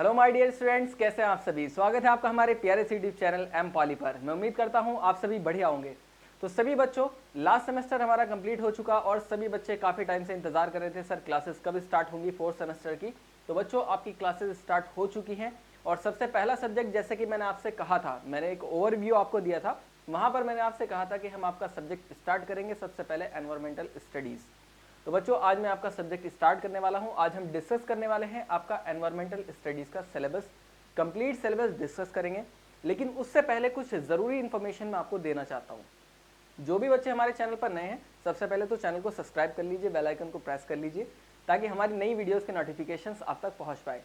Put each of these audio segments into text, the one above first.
Hello my dear students, कैसे हैं आप सभी। स्वागत है आपका हमारे प्यारे से यूट्यूब चैनल एम पॉली पर। मैं उम्मीद करता हूं आप सभी बढ़िया होंगे। तो सभी बच्चों, लास्ट सेमेस्टर हमारा कंप्लीट हो चुका और सभी बच्चे काफ़ी टाइम से इंतजार कर रहे थे सर क्लासेस कब स्टार्ट होंगी फोर्थ सेमेस्टर की। तो बच्चों आपकी क्लासेस स्टार्ट हो चुकी हैं और सबसे पहला सब्जेक्ट, जैसे कि मैंने आपसे कहा था, मैंने एक ओवरव्यू आपको दिया था, वहाँ पर मैंने आपसे कहा था कि हम आपका सब्जेक्ट स्टार्ट करेंगे सबसे पहले एनवायरमेंटल स्टडीज़। तो बच्चों आज मैं आपका सब्जेक्ट स्टार्ट करने वाला हूं। आज हम डिस्कस करने वाले हैं आपका एनवायरमेंटल स्टडीज़ का सिलेबस, कंप्लीट सिलेबस डिस्कस करेंगे। लेकिन उससे पहले कुछ ज़रूरी इन्फॉर्मेशन मैं आपको देना चाहता हूं। जो भी बच्चे हमारे चैनल पर नए हैं, सबसे पहले तो चैनल को सब्सक्राइब कर लीजिए, बेल आइकन को प्रेस कर लीजिए ताकि हमारी नई वीडियोज़ के नोटिफिकेशंस आप तक पहुँच पाए।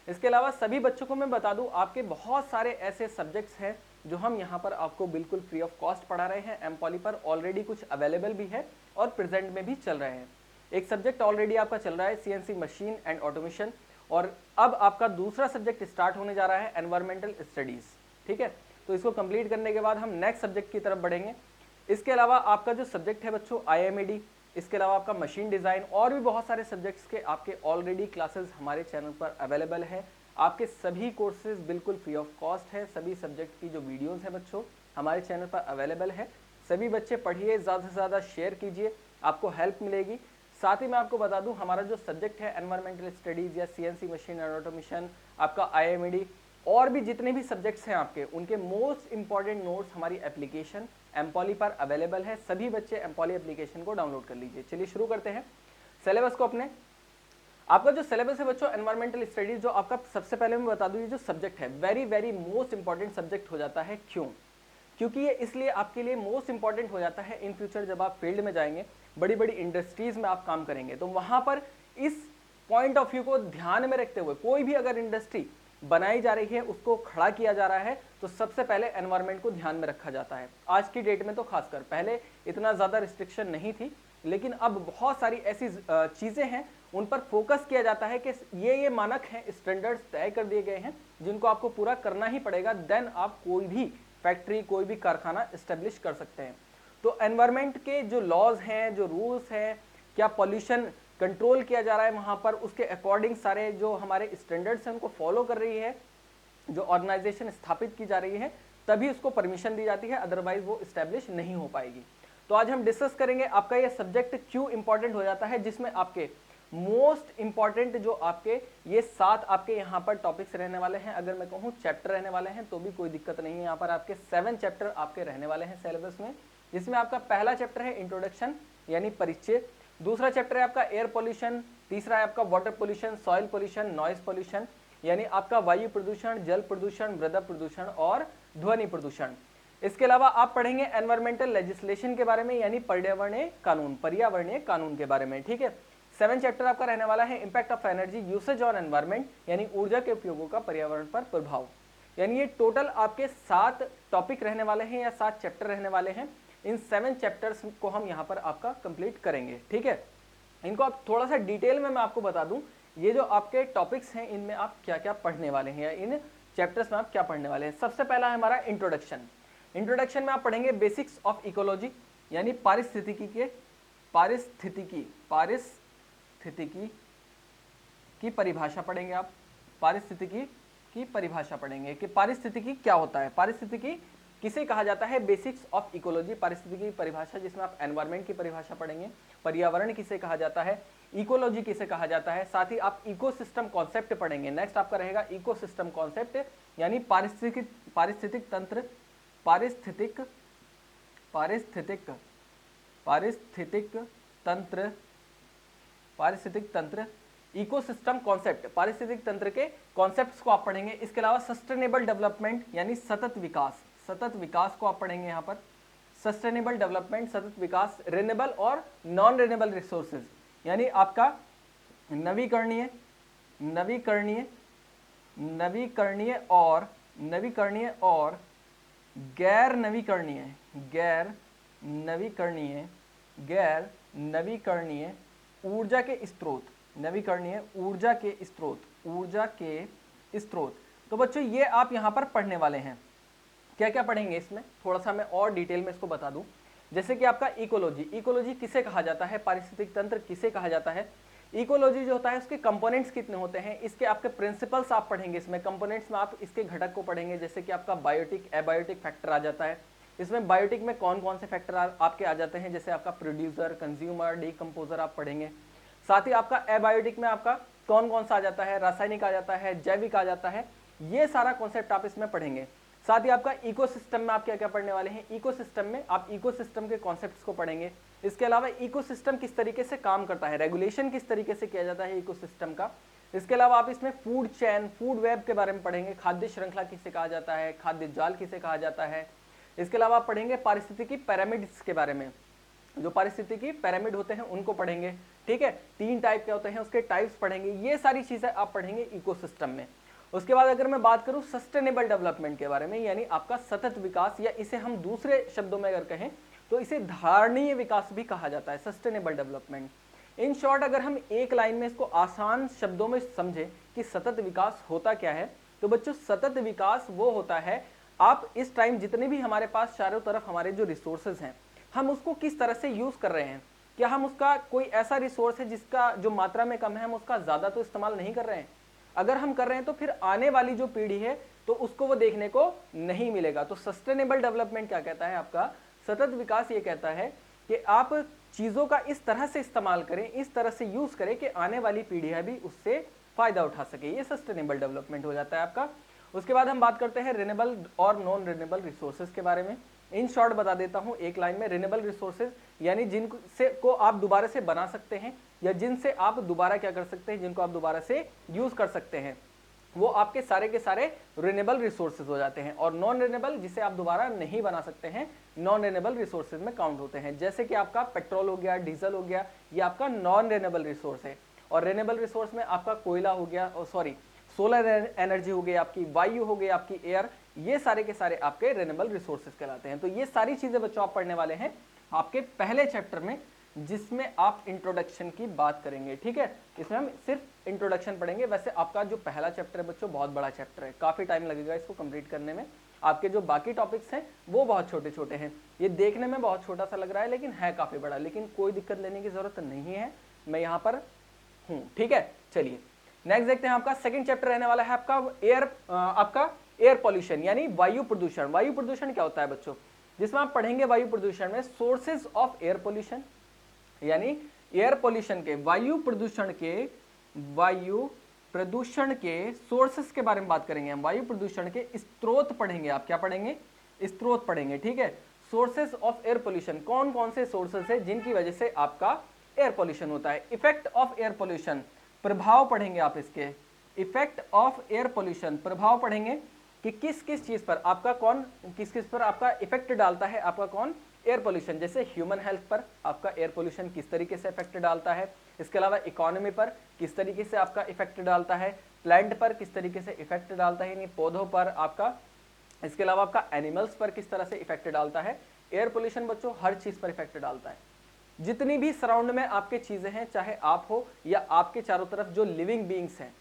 इसके अलावा सभी बच्चों को मैं बता दूं, आपके बहुत सारे ऐसे सब्जेक्ट्स हैं जो हम यहाँ पर आपको बिल्कुल फ्री ऑफ कॉस्ट पढ़ा रहे हैं। एम पॉली पर ऑलरेडी कुछ अवेलेबल भी है और प्रेजेंट में भी चल रहे हैं। एक सब्जेक्ट ऑलरेडी आपका चल रहा है सीएनसी मशीन एंड ऑटोमेशन, और अब आपका दूसरा सब्जेक्ट स्टार्ट होने जा रहा है एनवायरमेंटल स्टडीज़। ठीक है, तो इसको कंप्लीट करने के बाद हम नेक्स्ट सब्जेक्ट की तरफ बढ़ेंगे। इसके अलावा आपका जो सब्जेक्ट है बच्चों IMAD, इसके अलावा आपका मशीन डिज़ाइन और भी बहुत सारे सब्जेक्ट्स के आपके ऑलरेडी क्लासेस हमारे चैनल पर अवेलेबल है। आपके सभी कोर्सेज बिल्कुल फ्री ऑफ कॉस्ट है। सभी सब्जेक्ट की जो वीडियोज़ हैं बच्चों हमारे चैनल पर अवेलेबल है। सभी बच्चे पढ़िए, ज़्यादा से ज़्यादा शेयर कीजिए, आपको हेल्प मिलेगी। साथ ही मैं आपको बता दूं, हमारा जो सब्जेक्ट है एनवायरमेंटल स्टडीज़ या सीएनसी मशीन एंड ऑटोमेशन, आपका IMAD और भी जितने भी सब्जेक्ट्स हैं आपके, उनके मोस्ट इंपॉर्टेंट नोट्स हमारी एप्लीकेशन एम पॉली पर अवेलेबल है। सभी बच्चे एम पॉली एप्लीकेशन को डाउनलोड कर लीजिए। चलिए शुरू करते हैं सिलेबस को अपने। आपका जो सिलेबस है बच्चों एनवायरमेंटल स्टडीज, जो आपका सबसे पहले मैं बता दूं, ये जो सब्जेक्ट है very very most important subject हो जाता है। क्यों? क्योंकि ये इसलिए आपके लिए मोस्ट इंपॉर्टेंट हो जाता है इन फ्यूचर जब आप फील्ड में जाएंगे, बड़ी बड़ी इंडस्ट्रीज में आप काम करेंगे, तो वहां पर इस पॉइंट ऑफ व्यू को ध्यान में रखते हुए कोई भी अगर इंडस्ट्री बनाई जा रही है, उसको खड़ा किया जा रहा है, तो सबसे पहले एनवायरमेंट को ध्यान में रखा जाता है। आज की डेट में तो खासकर, पहले इतना ज़्यादा रिस्ट्रिक्शन नहीं थी, लेकिन अब बहुत सारी ऐसी चीज़ें हैं उन पर फोकस किया जाता है कि ये मानक हैं, स्टैंडर्ड्स तय कर दिए गए हैं जिनको आपको पूरा करना ही पड़ेगा। देन आप कोई भी फैक्ट्री, कोई भी कारखाना इस्टेब्लिश कर सकते हैं। तो एनवायरमेंट के जो लॉज हैं, जो रूल्स हैं, क्या पॉल्यूशन कंट्रोल किया जा रहा है वहाँ पर, उसके अकॉर्डिंग सारे जो हमारे स्टैंडर्ड्स हैं उनको फॉलो कर रही है जो ऑर्गेनाइजेशन स्थापित की जा रही है, तभी उसको परमिशन दी जाती है, अदरवाइज वो इस्टेब्लिश नहीं हो पाएगी। तो आज हम डिस्कस करेंगे आपका ये सब्जेक्ट क्यों इंपॉर्टेंट हो जाता है, जिसमें आपके मोस्ट इंपॉर्टेंट जो आपके ये 7 आपके यहाँ पर टॉपिक्स रहने वाले हैं। अगर मैं कहूँ चैप्टर रहने वाले हैं तो भी कोई दिक्कत नहीं है। यहाँ पर आपके 7 चैप्टर आपके रहने वाले हैं सिलेबस में, जिसमें आपका पहला चैप्टर है इंट्रोडक्शन यानी परिचय, दूसरा चैप्टर है आपका एयर पोल्यूशन, तीसरा है आपका water pollution, soil pollution, noise pollution यानी आपका वायु प्रदूषण, जल प्रदूषण, मृदा प्रदूषण और ध्वनि प्रदूषण। इसके अलावा आप पढ़ेंगे एनवायरमेंटल लेजिस्लेशन के बारे में यानी पर्यावरणीय कानून के बारे में। ठीक है, 7 चैप्टर आपका रहने वाला है impact of energy usage on environment यानी ऊर्जा के उपयोगों का पर्यावरण पर प्रभाव। यानी ये टोटल आपके 7 टॉपिक रहने वाले हैं या 7 चैप्टर रहने वाले हैं। इन 7 चैप्टर्स को हम यहाँ पर आपका कंप्लीट करेंगे। ठीक है, इनको आप थोड़ा सा डिटेल में मैं आपको बता दूं, ये जो आपके टॉपिक्स हैं इनमें आप क्या क्या पढ़ने वाले हैं या इन चैप्टर्स में आप क्या पढ़ने वाले हैं। सबसे पहला है हमारा इंट्रोडक्शन। इंट्रोडक्शन में आप पढ़ेंगे बेसिक्स ऑफ इकोलॉजी यानी पारिस्थितिकी की परिभाषा पढ़ेंगे आप। पारिस्थितिकी की परिभाषा पढ़ेंगे कि पारिस्थितिकी क्या होता है, पारिस्थितिकी किसे कहा जाता है, बेसिक्स ऑफ इकोलॉजी, पारिस्थितिकी की परिभाषा, जिसमें आप एनवायरमेंट की परिभाषा पढ़ेंगे, पर्यावरण किसे कहा जाता है, इकोलॉजी किसे कहा जाता है, साथ ही आप इकोसिस्टम कॉन्सेप्ट पढ़ेंगे। नेक्स्ट आपका रहेगा इकोसिस्टम कॉन्सेप्ट यानी पारिस्थितिक तंत्र इकोसिस्टम कॉन्सेप्ट, पारिस्थितिक तंत्र के कॉन्सेप्ट्स को आप पढ़ेंगे। इसके अलावा सस्टेनेबल डेवलपमेंट यानी सतत विकास को आप पढ़ेंगे। यहाँ पर सस्टेनेबल डेवलपमेंट, सतत विकास, रिन्यूएबल और नॉन रिन्यूएबल रिसोर्सेज यानी आपका नवीकरणीय और गैर नवीकरणीय ऊर्जा के स्रोत। तो बच्चों ये आप यहाँ पर पढ़ने वाले हैं। क्या क्या पढ़ेंगे इसमें, थोड़ा सा मैं और डिटेल में इसको बता दूं। जैसे कि आपका इकोलॉजी किसे कहा जाता है, पारिस्थितिक तंत्र किसे कहा जाता है। इकोलॉजी जो होता है उसके कंपोनेंट्स कितने होते हैं, इसके आपके प्रिंसिपल्स आप पढ़ेंगे। इसमें कंपोनेंट्स में आप इसके घटक को पढ़ेंगे, जैसे कि आपका बायोटिक एबायोटिक फैक्टर आ जाता है। इसमें बायोटिक में कौन कौन से फैक्टर आपके आ जाते हैं, जैसे आपका प्रोड्यूसर, कंज्यूमर, डीकम्पोजर आप पढ़ेंगे। साथ ही आपका एबायोटिक में आपका कौन कौन सा आ जाता है, रासायनिक आ जाता है, जैविक आ जाता है, ये सारा कॉन्सेप्ट आप इसमें पढ़ेंगे। साथ ही आपका इकोसिस्टम में आप क्या क्या पढ़ने वाले हैं, इकोसिस्टम में आप इकोसिस्टम के कॉन्सेप्ट्स को पढ़ेंगे। इसके अलावा इकोसिस्टम किस तरीके से काम करता है, रेगुलेशन किस तरीके से किया जाता है इकोसिस्टम का। इसके अलावा आप इसमें फूड चेन, फूड वेब के बारे में पढ़ेंगे, खाद्य श्रृंखला किसे कहा जाता है, खाद्य जाल किसे कहा जाता है। इसके अलावा आप पढ़ेंगे पारिस्थितिकी पिरामिड्स के बारे में, जो पारिस्थितिकी पिरामिड होते हैं उनको पढ़ेंगे। ठीक है, 3 टाइप के होते हैं, उसके टाइप्स पढ़ेंगे। ये सारी चीजें आप पढ़ेंगे इकोसिस्टम में। उसके बाद अगर मैं बात करूं सस्टेनेबल डेवलपमेंट के बारे में, यानी आपका सतत विकास, या इसे हम दूसरे शब्दों में अगर कहें तो इसे धारणीय विकास भी कहा जाता है, सस्टेनेबल डेवलपमेंट। इन शॉर्ट अगर हम एक लाइन में इसको आसान शब्दों में समझे कि सतत विकास होता क्या है, तो बच्चों सतत विकास वो होता है, आप इस टाइम जितने भी हमारे पास चारों तरफ हमारे जो रिसोर्सेज हैं, हम उसको किस तरह से यूज कर रहे हैं। क्या हम उसका कोई ऐसा रिसोर्स है जिसका जो मात्रा में कम है, हम उसका ज्यादा तो इस्तेमाल नहीं कर रहे हैं। अगर हम कर रहे हैं तो फिर आने वाली जो पीढ़ी है तो उसको वो देखने को नहीं मिलेगा। तो सस्टेनेबल डेवलपमेंट क्या कहता है, आपका सतत विकास ये कहता है कि आप चीजों का इस तरह से इस्तेमाल करें, इस तरह से यूज करें कि आने वाली पीढ़ियां भी उससे फायदा उठा सके। ये सस्टेनेबल डेवलपमेंट हो जाता है आपका। उसके बाद हम बात करते हैं रिन्यूएबल और नॉन रिन्यूएबल रिसोर्सेज के बारे में। इन शॉर्ट बता देता हूं एक लाइन में, रिन्यूएबल रिसोर्सेज यानी जिनसे को आप दोबारा से बना सकते हैं, या जिनसे आप दोबारा क्या कर सकते हैं, जिनको आप दोबारा से यूज कर सकते हैं, वो आपके सारे के सारे रिन्यूएबल रिसोर्सेज हो जाते हैं। और नॉन रिन्यूएबल, जिसे आप दोबारा नहीं बना सकते हैं, नॉन रिन्यूएबल रिसोर्सेज में काउंट होते हैं। जैसे कि आपका पेट्रोल हो गया, डीजल हो गया, ये आपका नॉन रिन्यूएबल रिसोर्स है। और रिन्यूएबल रिसोर्स में आपका कोयला हो गया, सॉरी सोलर एनर्जी हो गई, आपकी वायु हो गई, आपकी एयर, ये सारे के सारे आपके रिन्यूएबल रिसोर्सेज कहलाते हैं। तो ये सारी चीजें बच्चों आप पढ़ने वाले हैं आपके पहले चैप्टर में, जिसमें आप इंट्रोडक्शन की बात करेंगे। ठीक है, इसमें हम सिर्फ इंट्रोडक्शन पढ़ेंगे। वैसे आपका जो पहला चैप्टर है बच्चों बहुत बड़ा चैप्टर है, काफी टाइम लगेगा इसको कंप्लीट करने में। आपके जो बाकी टॉपिक्स हैं वो बहुत छोटे छोटे हैं। ये देखने में बहुत छोटा सा लग रहा है लेकिन है काफी बड़ा, लेकिन कोई दिक्कत लेने की जरूरत नहीं है, मैं यहाँ पर हूँ। ठीक है, चलिए नेक्स्ट देखते हैं। आपका सेकंड चैप्टर रहने वाला है आपका एयर पॉल्यूशन, यानी वायु प्रदूषण। वायु प्रदूषण क्या होता है बच्चों, जिसमें आप पढ़ेंगे वायु प्रदूषण में सोर्सेज ऑफ एयर पॉल्यूशन, यानी एयर पॉल्यूशन के वायु प्रदूषण के सोर्सेस के बारे में बात करेंगे हम। वायु प्रदूषण के स्रोत पढ़ेंगे, आप क्या पढ़ेंगे, स्रोत पढ़ेंगे। ठीक है, सोर्सेस ऑफ एयर पॉल्यूशन, कौन कौन से सोर्सेस है जिनकी वजह से आपका एयर पॉल्यूशन होता है। इफेक्ट ऑफ एयर पॉल्यूशन, प्रभाव पढ़ेंगे आप इसके। इफेक्ट ऑफ एयर पॉल्यूशन, प्रभाव पढ़ेंगे कि किस किस चीज पर आपका कौन, किस किस पर आपका इफेक्ट डालता है, आपका कौन, एयर पॉल्यूशन। जैसे ह्यूमन हेल्थ पर आपका एयर पॉल्यूशन किस तरीके से इफेक्ट डालता है, इसके अलावा इकोनॉमी पर किस तरीके से आपका इफेक्ट डालता है, प्लांट पर किस तरीके से इफेक्ट डालता है, यानी पौधों पर आपका, इसके अलावा आपका एनिमल्स पर किस तरह से इफेक्ट डालता है। एयर पॉल्यूशन बच्चों हर चीज पर इफेक्ट डालता है। जितनी भी सराउंड में आपके चीजें हैं, चाहे आप हो या आपके चारों तरफ जो लिविंग बीइंग्स हैं,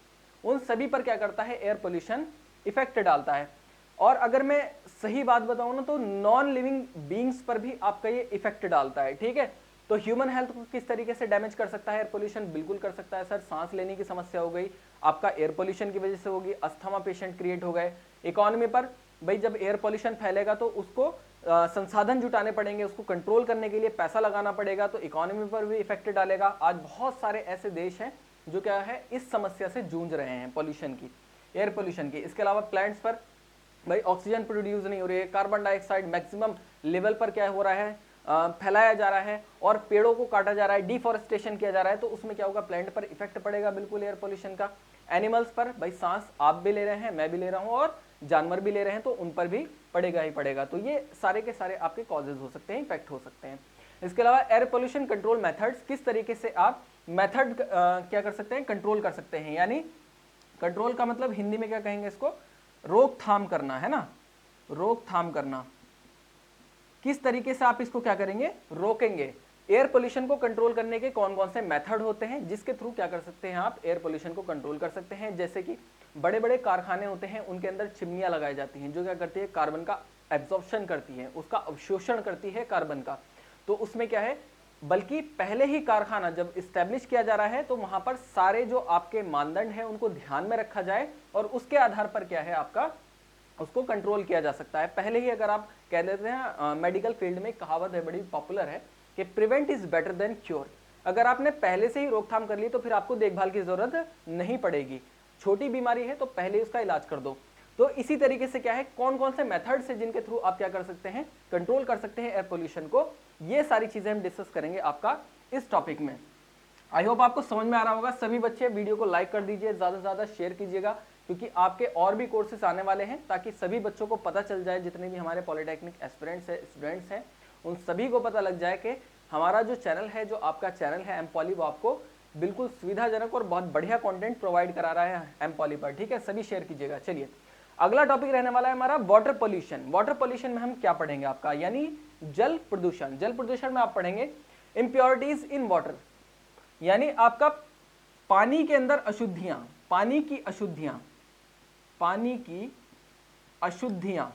उन सभी पर क्या करता है, एयर पॉल्यूशन इफेक्ट डालता है। और अगर मैं सही बात बताऊं ना, तो नॉन लिविंग बीइंग्स पर भी आपका ये इफेक्ट डालता है। ठीक है, तो ह्यूमन हेल्थ को किस तरीके से डैमेज कर सकता है एयर पॉल्यूशन, बिल्कुल कर सकता है सर। सांस लेने की समस्या हो गई, आपका एयर पॉल्यूशन की वजह से होगी, अस्थमा पेशेंट क्रिएट हो गए। इकोनॉमी पर भाई जब एयर पॉल्यूशन फैलेगा तो उसको संसाधन जुटाने पड़ेंगे, उसको कंट्रोल करने के लिए पैसा लगाना पड़ेगा, तो इकोनॉमी पर भी इफेक्ट डालेगा। आज बहुत सारे ऐसे देश हैं जो क्या है, इस समस्या से जूझ रहे हैं पॉल्यूशन की, एयर पॉल्यूशन की। इसके अलावा प्लांट्स पर भाई ऑक्सीजन प्रोड्यूस नहीं हो रही है, कार्बन डाइऑक्साइड मैक्सिमम लेवल पर क्या हो रहा है, फैलाया जा रहा है, और पेड़ों को काटा जा रहा है, डिफॉरेस्टेशन किया जा रहा है, तो उसमें क्या होगा, प्लांट पर इफेक्ट पड़ेगा बिल्कुल एयर पॉल्यूशन का। एनिमल्स पर भाई सांस आप भी ले रहे हैं, मैं भी ले रहा हूं, और जानवर भी ले रहे हैं, तो उन पर भी पड़ेगा ही पड़ेगा। तो ये सारे के सारे आपके कॉजेज हो सकते हैं, इफेक्ट हो सकते हैं। इसके अलावा एयर पॉल्यूशन कंट्रोल मेथड्स, किस तरीके से आप मेथड क्या कर सकते हैं, कंट्रोल कर सकते हैं। यानी कंट्रोल का मतलब हिंदी में क्या कहेंगे इसको, रोकथाम करना, है ना, रोकथाम करना। किस तरीके से आप इसको क्या करेंगे, रोकेंगे। एयर पोल्यूशन को कंट्रोल करने के कौन कौन से मेथड होते हैं जिसके थ्रू क्या कर सकते हैं आप एयर पोल्यूशन को कंट्रोल कर सकते हैं। जैसे कि बड़े बड़े कारखाने होते हैं, उनके अंदर चिमनियां लगाई जाती हैं जो क्या करती है, कार्बन का एब्जॉर्प्शन करती है, उसका अवशोषण करती है कार्बन का। तो उसमें क्या है, बल्कि पहले ही कारखाना जब इस्टेब्लिश किया जा रहा है तो वहां पर सारे जो आपके मानदंड है उनको ध्यान में रखा जाए और उसके आधार पर क्या है आपका उसको कंट्रोल किया जा सकता है। पहले ही अगर आप कह देते हैं, मेडिकल फील्ड में कहावत है बड़ी पॉपुलर है कि prevent is better than cure. अगर आपने पहले से ही रोकथाम कर ली तो फिर आपको देखभाल की जरूरत नहीं पड़ेगी। छोटी बीमारी है तो पहले उसका इलाज कर दो। तो इसी तरीके से क्या है, कौन कौन से मेथड्स है जिनके थ्रू आप क्या कर सकते हैं, कंट्रोल कर सकते हैं एयर पोल्यूशन को, ये सारी चीजें हम डिस्कस करेंगे आपका इस टॉपिक में। आई होप आपको समझ में आ रहा होगा। सभी बच्चे वीडियो को लाइक कर दीजिए, ज्यादा से ज्यादा शेयर कीजिएगा, क्योंकि आपके और भी कोर्सेस आने वाले हैं, ताकि सभी बच्चों को पता चल जाए, जितने भी हमारे पॉलिटेक्निक एस्पिरेंट्स है, स्टूडेंट्स हैं, उन सभी को पता लग जाए कि हमारा जो चैनल है, जो आपका चैनल है एम पॉली, वो आपको बिल्कुल सुविधाजनक और बहुत बढ़िया कंटेंट प्रोवाइड करा रहा है एम पॉली पर। ठीक है, सभी शेयर कीजिएगा। चलिए अगला टॉपिक रहने वाला है हमारा वाटर पोल्यूशन। वाटर पोल्यूशन में हम क्या पढ़ेंगे आपका, यानी जल प्रदूषण। जल प्रदूषण में आप पढ़ेंगे इम्प्योरिटीज इन वाटर, यानी आपका पानी के अंदर अशुद्धियां, पानी की अशुद्धियां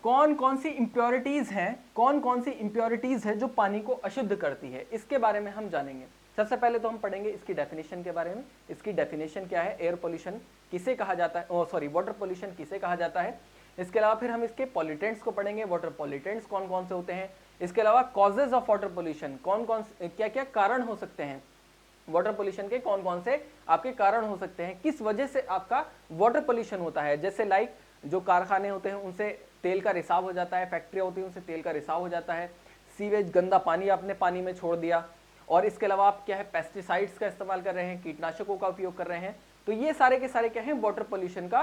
कौन कौन सी इंप्योरिटीज हैं, कौन कौन सी इंप्योरिटीज है जो पानी को अशुद्ध करती है, इसके बारे में हम जानेंगे। सबसे पहले तो हम पढ़ेंगे इसकी डेफिनेशन के बारे में। इसकी डेफिनेशन क्या है, एयर पोल्यूशन किसे कहा जाता है, वाटर पोल्यूशन किसे कहा जाता है। इसके अलावा फिर हम इसके पॉल्यूटेंट्स को पढ़ेंगे, वाटर पॉल्यूटेंट्स कौन कौन से होते हैं। इसके अलावा कॉजेज ऑफ वाटर पोल्यूशन, कौन कौन क्या क्या कारण हो सकते हैं वाटर पोल्यूशन के, कौन कौन से आपके कारण हो सकते हैं, किस वजह से आपका वाटर पोल्यूशन होता है। जैसे लाइक जो कारखाने होते हैं उनसे तेल का रिसाव हो जाता है, फैक्ट्रियां होती हैं उनसे तेल का रिसाव हो जाता है, सीवेज गंदा पानी आपने पानी में छोड़ दिया, और इसके अलावा आप क्या है पेस्टिसाइड्स का इस्तेमाल कर रहे हैं, कीटनाशकों का उपयोग कर रहे हैं। तो ये सारे के सारे क्या है वाटर पोल्यूशन का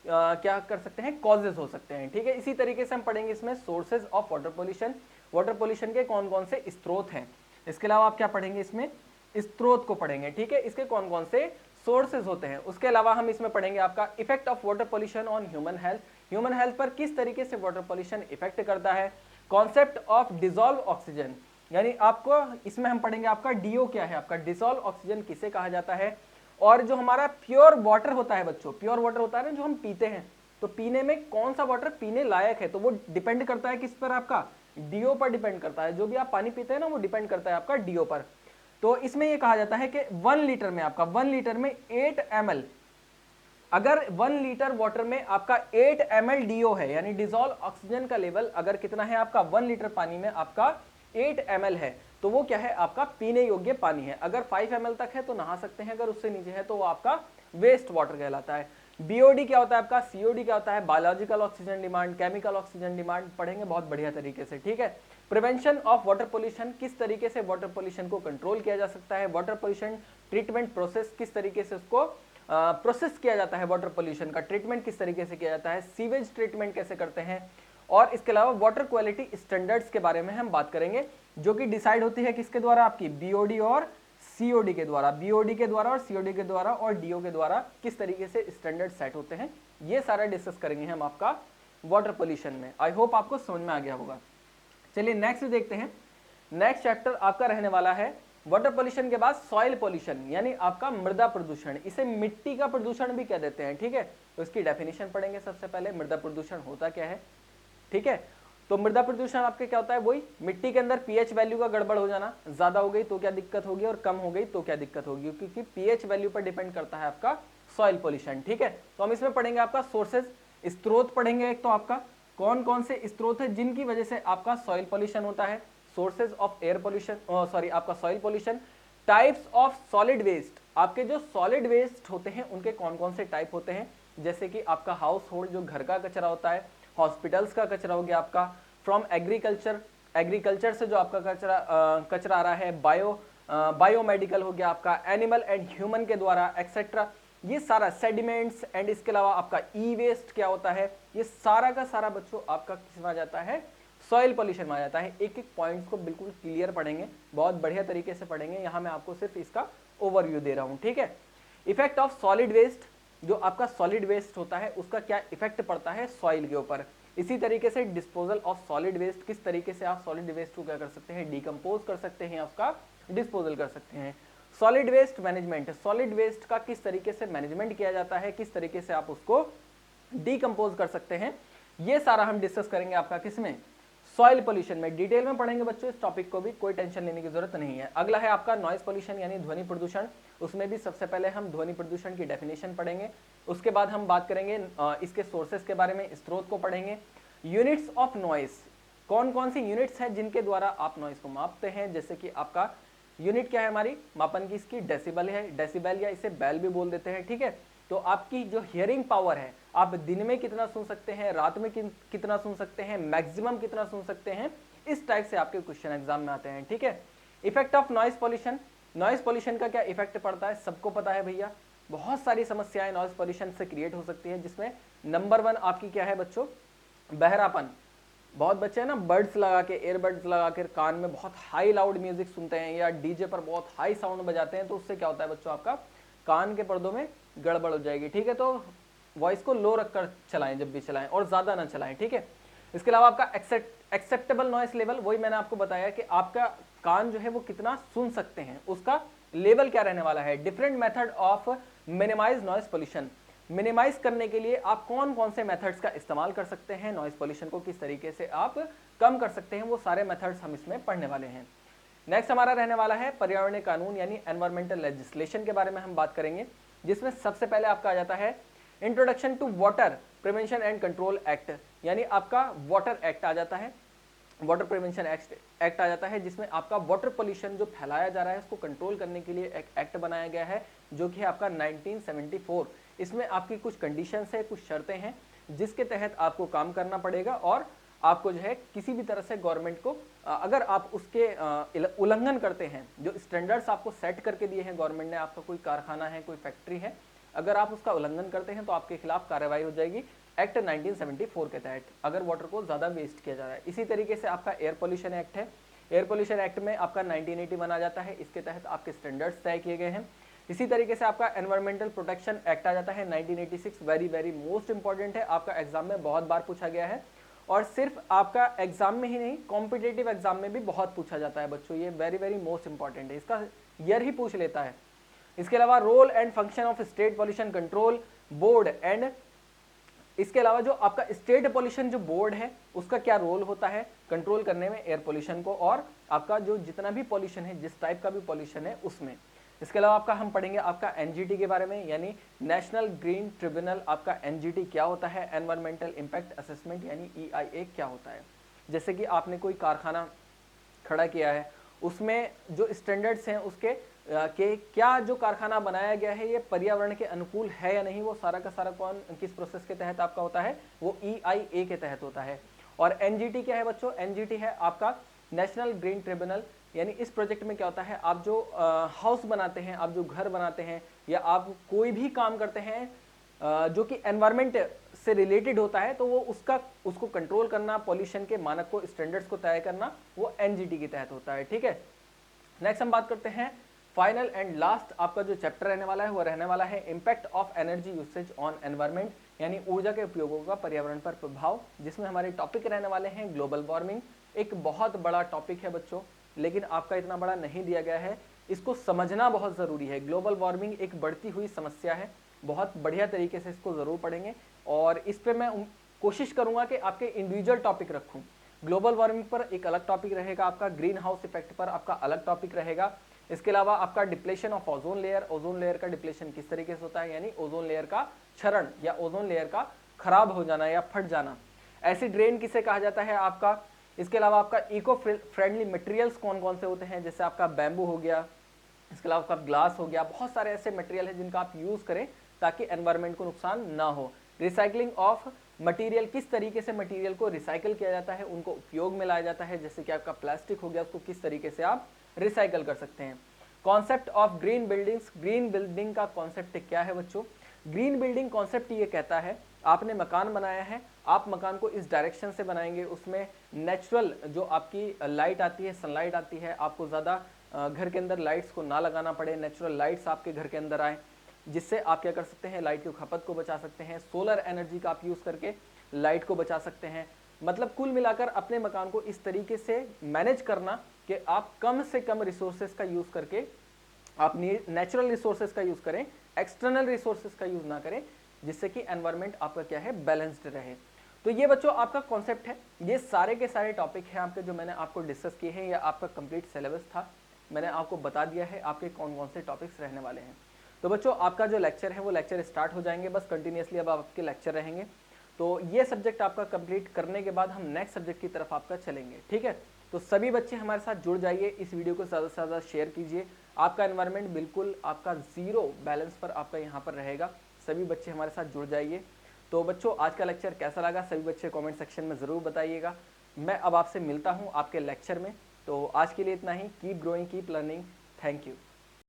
क्या कर सकते हैं, कॉजेज हो सकते हैं। ठीक है, इसी तरीके से हम पढ़ेंगे इसमें sources of water pollution, water pollution के कौन कौन से स्रोत हैं। इसके अलावा आप क्या पढ़ेंगे, इसमें स्रोत को पढ़ेंगे। ठीक है, इसके कौन कौन से सोर्सेज होते हैं। उसके अलावा हम इसमें पढ़ेंगे आपका effect of water pollution on human health, human health पर किस तरीके से वाटर पोल्यूशन इफेक्ट करता है। कॉन्सेप्ट ऑफ डिसॉल्व ऑक्सीजन, यानी आपको इसमें हम पढ़ेंगे आपका डीओ क्या है, आपका डिसॉल्व ऑक्सीजन किसे कहा जाता है। और जो हमारा प्योर वाटर होता है बच्चों, प्योर वाटर होता है ना जो हम पीते हैं, तो पीने में कौन सा वाटर पीने लायक है, तो वो डिपेंड करता है किस पर, आपका डीओ पर डिपेंड करता है। जो भी आप पानी पीते हैं ना वो डिपेंड करता है आपका डीओ पर। तो इसमें ये कहा जाता है कि 1 लीटर में आपका 1 लीटर में 8 ml, अगर 1 लीटर वाटर में आपका 8 ml डीओ है, यानी डिसॉल्व ऑक्सीजन का लेवल अगर कितना है आपका 1 लीटर पानी में आपका 8 ml है, तो वो क्या है आपका पीने योग्य पानी है। अगर 5 ml तक है तो नहा सकते हैं, अगर उससे नीचे है तो वो आपका वेस्ट वाटर कहलाता है। बीओडी क्या होता है आपका, सीओडी क्या होता है, biological oxygen demand, chemical oxygen demand, पढ़ेंगे बहुत बढ़िया तरीके से। ठीक है, प्रिवेंशन ऑफ वाटर पोल्यूशन, किस तरीके से वाटर पोल्यूशन को कंट्रोल किया जा सकता है। वाटर पोल्यूशन ट्रीटमेंट प्रोसेस, किस तरीके से उसको प्रोसेस किया जाता है, वाटर पोल्यूशन का ट्रीटमेंट किस तरीके से किया जाता है, सीवेज ट्रीटमेंट कैसे करते हैं। और इसके अलावा वाटर क्वालिटी स्टैंडर्ड्स के बारे में हम बात करेंगे, जो कि डिसाइड होती है किसके द्वारा, आपकी बीओडी और सीओडी के द्वारा, बीओडी के द्वारा और सीओडी के द्वारा और डीओ के द्वारा किस तरीके से स्टैंडर्ड सेट होते हैं। ये सारा डिस्कस करेंगे हम आपका वाटर पोल्यूशन में। आई होप आपको समझ में आ गया होगा। चलिए नेक्स्ट देखते हैं। नेक्स्ट चैप्टर आपका रहने वाला है वाटर पोल्यूशन के बाद सॉइल पोल्यूशन, यानी आपका मृदा प्रदूषण, इसे मिट्टी का प्रदूषण भी कह देते हैं। ठीक है, तो इसकी डेफिनेशन पढ़ेंगे सबसे पहले, मृदा प्रदूषण होता क्या है। ठीक है, तो मृदा प्रदूषण आपके क्या होता है, वही मिट्टी के अंदर पीएच वैल्यू का गड़बड़ हो जाना, ज्यादा हो गई तो क्या दिक्कत होगी और कम हो गई तो क्या दिक्कत होगी, क्योंकि पीएच वैल्यू पर डिपेंड करता है आपका सॉइल पोल्यूशन। ठीक है, तो हम इसमें पढ़ेंगे आपका सोर्सेज, स्रोत पढ़ेंगे। एक तो आपका कौन कौन से स्रोत है जिनकी वजह से आपका सॉइल पोल्यूशन होता है, सोर्सेज ऑफ एयर पोल्यूशन, आपका soil pollution. Types of solid waste, आपके जो सॉलिड वेस्ट होते हैं उनके कौन कौन से टाइप होते हैं, जैसे कि आपका हाउस होल्ड जो घर का कचरा होता है, हॉस्पिटल्स का कचरा हो गया आपका, फ्रॉम एग्रीकल्चर, एग्रीकल्चर से जो आपका कचरा आ रहा है, बायोमेडिकल हो गया आपका, एनिमल एंड ह्यूमन के द्वारा एक्सेट्रा, ये सारा सेडिमेंट्स, एंड इसके अलावा आपका ई वेस्ट क्या होता है, ये सारा का सारा बच्चों आपका किसमें आ जाता है, सॉइल पोल्यूशन में आ जाता है। एक एक पॉइंट्स को बिल्कुल क्लियर पढ़ेंगे, बहुत बढ़िया तरीके से पढ़ेंगे। यहाँ मैं आपको सिर्फ इसका ओवरव्यू दे रहा हूँ। ठीक है, इफेक्ट ऑफ सॉलिड वेस्ट, जो आपका सॉलिड वेस्ट होता है उसका क्या इफेक्ट पड़ता है सॉइल के ऊपर। इसी तरीके से डिस्पोजल ऑफ सॉलिड वेस्ट, किस तरीके से आप सॉलिड वेस्ट को क्या कर सकते हैं, डिकम्पोज कर सकते हैं, उसका डिस्पोजल कर सकते हैं। Solid waste management, solid waste का किस तरीके से मैनेजमेंट किया जाता है, किस तरीके से आप उसको डिकम्पोज कर सकते हैं, ये सारा हम डिस्कस करेंगे आपका किसमें, सॉइल पोल्यूशन में डिटेल में पढ़ेंगे बच्चों, इस टॉपिक को भी कोई टेंशन लेने की जरूरत नहीं है। अगला है आपका नॉइज पोल्यूशन यानी ध्वनि प्रदूषण। उसमें भी सबसे पहले हम ध्वनि प्रदूषण की डेफिनेशन पढ़ेंगे, उसके बाद हम बात करेंगे इसके सोर्सेस के बारे में, स्रोत को पढ़ेंगे। यूनिट्स ऑफ नॉइज, कौन कौन सी यूनिट्स हैं जिनके द्वारा आप नॉइज को मापते हैं, जैसे कि आपका यूनिट क्या है हमारी मापन की, इसकी डेसिबल है, डेसिबल या इसे बेल भी बोल देते हैं, ठीक है। तो आपकी जो हियरिंग पावर है, आप दिन में कितना सुन सकते हैं, रात में कितना सुन सकते हैं, मैक्सिमम कितना सुन सकते हैं, इस टाइप से आपके क्वेश्चन एग्जाम में आते हैं, ठीक है। Effect of noise pollution, noise pollution का क्या इफेक्ट पड़ता है सबको पता है भैया, बहुत सारी समस्याएं नॉइज पॉल्यूशन से क्रिएट हो सकती है, जिसमें नंबर 1 आपकी क्या है बच्चों, बहरापन। बहुत बच्चे हैं ना बर्ड्स लगा के, एयरबड्स लगा कर कान में बहुत हाई लाउड म्यूजिक सुनते हैं या डीजे पर बहुत हाई साउंड बजाते हैं, तो उससे क्या होता है बच्चों, आपका कान के पर्दों में गड़बड़ हो जाएगी, ठीक है। तो वॉइस को लो रखकर चलाएं जब भी चलाएं, और ज्यादा ना चलाएं, ठीक है। इसके अलावा आपका एक्सेप्टेबल नॉइस लेवल, वही मैंने आपको बताया कि आपका कान जो है वो कितना सुन सकते हैं, उसका लेवल क्या रहने वाला है। Different method of minimise noise pollution, minimise करने के लिए आप कौन कौन से मेथड्स का इस्तेमाल कर सकते हैं, नॉइस पोल्यूशन को किस तरीके से आप कम कर सकते हैं, वो सारे मेथड्स हम इसमें पढ़ने वाले हैं। नेक्स्ट हमारा रहने वाला है पर्यावरणीय कानून यानी एनवायरमेंटल लेजिस्लेशन के बारे में हम बात करेंगे, जिसमें सबसे पहले आपका आ जाता है introduction to water prevention and control act, यानी आपका वाटर एक्ट आ जाता है, वाटर प्रिवेंशन एक्ट आ जाता है, जिसमें आपका वाटर पोल्यूशन जो फैलाया जा रहा है उसको कंट्रोल करने के लिए एक एक्ट बनाया गया है, जो कि आपका 1974। इसमें आपकी कुछ कंडीशंस है, कुछ शर्तें हैं, जिसके तहत आपको काम करना पड़ेगा, और आपको जो है किसी भी तरह से गवर्नमेंट को अगर आप उसके उल्लंघन करते हैं, जो स्टैंडर्ड्स आपको सेट करके दिए हैं गवर्नमेंट ने, आपका कोई कारखाना है, कोई फैक्ट्री है, अगर आप उसका उल्लंघन करते हैं तो आपके खिलाफ कार्रवाई हो जाएगी एक्ट 1974 के तहत, अगर वाटर को ज्यादा वेस्ट किया जा रहा है। इसी तरीके से आपका एयर पोल्यूशन एक्ट है, एयर पोल्यूशन एक्ट में आपका 1981 आ जाता है, इसके तहत आपके स्टैंडर्ड्स तय किए गए हैं। इसी तरीके से आपका एनवायरमेंटल प्रोटेक्शन एक्ट आ जाता है 1986, वेरी वेरी मोस्ट इंपॉर्टेंट है, आपका एग्जाम में बहुत बार पूछा गया है, और सिर्फ आपका एग्जाम में ही नहीं, कॉम्पिटेटिव एग्जाम में भी बहुत पूछा जाता है बच्चों, ये वेरी वेरी मोस्ट इंपॉर्टेंट है, इसका ईयर ही पूछ लेता है। इसके अलावा role and function of state pollution control board and, इसके अलावा जो आपका स्टेट पॉल्यूशन जो बोर्ड है उसका क्या रोल होता है कंट्रोल करने में एयर पॉल्यूशन को, और आपका जो जितना भी पॉल्यूशन है, जिस टाइप का भी पॉल्यूशन है उसमें। इसके अलावा आपका हम पढ़ेंगे आपका एनजीटी के बारे में, यानी नेशनल ग्रीन ट्रिब्यूनल, आपका एनजीटी क्या होता है, एनवायरमेंटल इंपैक्ट असेसमेंट यानी EIA क्या होता है। जैसे कि आपने कोई कारखाना खड़ा किया है, उसमें जो स्टैंडर्ड्स हैं उसके कि क्या जो कारखाना बनाया गया है ये पर्यावरण के अनुकूल है या नहीं, वो सारा का सारा कौन किस प्रोसेस के तहत आपका होता है, वो EIA के तहत होता है। और एनजीटी क्या है बच्चों, एनजीटी है आपका नेशनल ग्रीन ट्रिब्यूनल, यानी इस प्रोजेक्ट में क्या होता है, आप जो हाउस बनाते हैं, आप जो घर बनाते हैं, या आप कोई भी काम करते हैं जो कि एनवायरमेंट से रिलेटेड होता है, तो वो उसको कंट्रोल करना, पॉल्यूशन के मानक को, स्टैंडर्ड्स को तय करना, वो एनजीटी के तहत होता है, ठीक है। नेक्स्ट हम बात करते हैं फाइनल एंड लास्ट आपका जो चैप्टर रहने वाला है वो रहने वाला है impact of energy usage on environment, यानी ऊर्जा के उपयोगों का पर्यावरण पर प्रभाव, जिसमें हमारे टॉपिक रहने वाले हैं ग्लोबल वार्मिंग। एक बहुत बड़ा टॉपिक है बच्चों, लेकिन आपका इतना बड़ा नहीं दिया गया है, इसको समझना बहुत ज़रूरी है। ग्लोबल वार्मिंग एक बढ़ती हुई समस्या है, बहुत बढ़िया तरीके से इसको ज़रूर पढ़ेंगे, और इस पर मैं कोशिश करूँगा कि आपके इंडिविजुअल टॉपिक रखूँ। ग्लोबल वार्मिंग पर एक अलग टॉपिक रहेगा आपका, ग्रीन हाउस इफेक्ट पर आपका अलग टॉपिक रहेगा। इसके अलावा आपका depletion of ozone layer, ozone layer का डिप्लेशन किस तरीके से होता है, यानी ओजोन लेयर का क्षरण या ओजोन लेयर का खराब हो जाना या फट जाना। एसिड रेन किसे कहा जाता है आपका। इसके अलावा आपका इको फ्रेंडली मटेरियल्स कौन कौन से होते हैं, जैसे आपका बैम्बू हो गया, इसके अलावा आपका ग्लास हो गया, बहुत सारे ऐसे मटेरियल हैं जिनका आप यूज करें ताकि एनवायरनमेंट को नुकसान ना हो। रिसाइकलिंग ऑफ मटेरियल, किस तरीके से मटेरियल को रिसाइकल किया जाता है, उनको उपयोग में लाया जाता है, जैसे कि आपका प्लास्टिक हो गया, उसको किस तरीके से आप रिसाइकल कर सकते हैं। Concept of green buildings, green building का कॉन्सेप्ट क्या है बच्चों। ग्रीन बिल्डिंग कॉन्सेप्ट ये कहता है, आपने मकान बनाया है, आप मकान को इस डायरेक्शन से बनाएंगे, उसमें नेचुरल जो आपकी लाइट आती है, सनलाइट आती है, आपको ज़्यादा घर के अंदर लाइट्स को ना लगाना पड़े, नेचुरल लाइट्स आपके घर के अंदर आए, जिससे आप क्या कर सकते हैं, लाइट की खपत को बचा सकते हैं। सोलर एनर्जी का आप यूज़ करके लाइट को बचा सकते हैं। मतलब कुल मिलाकर अपने मकान को इस तरीके से मैनेज करना कि आप कम से कम रिसोर्सेज का यूज़ करके, आप नेचुरल रिसोर्सेज का यूज़ करें, एक्सटर्नल रिसोर्सेज का यूज़ ना करें, जिससे कि एनवायरनमेंट आपका क्या है, बैलेंस्ड रहे। तो ये बच्चों आपका कॉन्सेप्ट है, ये सारे के सारे टॉपिक हैं आपके जो मैंने आपको डिस्कस किए हैं, या आपका कंप्लीट सिलेबस था, मैंने आपको बता दिया है आपके कौन कौन से टॉपिक्स रहने वाले हैं। तो बच्चों आपका जो लेक्चर है वो लेक्चर स्टार्ट हो जाएंगे, बस कंटिन्यूसली अब आपके लेक्चर रहेंगे। तो ये सब्जेक्ट आपका कंप्लीट करने के बाद हम नेक्स्ट सब्जेक्ट की तरफ आपका चलेंगे, ठीक है। तो सभी बच्चे हमारे साथ जुड़ जाइए, इस वीडियो को ज़्यादा से ज़्यादा शेयर कीजिए। आपका एनवायरनमेंट बिल्कुल आपका ज़ीरो बैलेंस पर आपका यहाँ पर रहेगा, सभी बच्चे हमारे साथ जुड़ जाइए। तो बच्चों आज का लेक्चर कैसा लगा सभी बच्चे कमेंट सेक्शन में ज़रूर बताइएगा। मैं अब आपसे मिलता हूँ आपके लेक्चर में। तो आज के लिए इतना ही। Keep growing, keep learning. Thank you.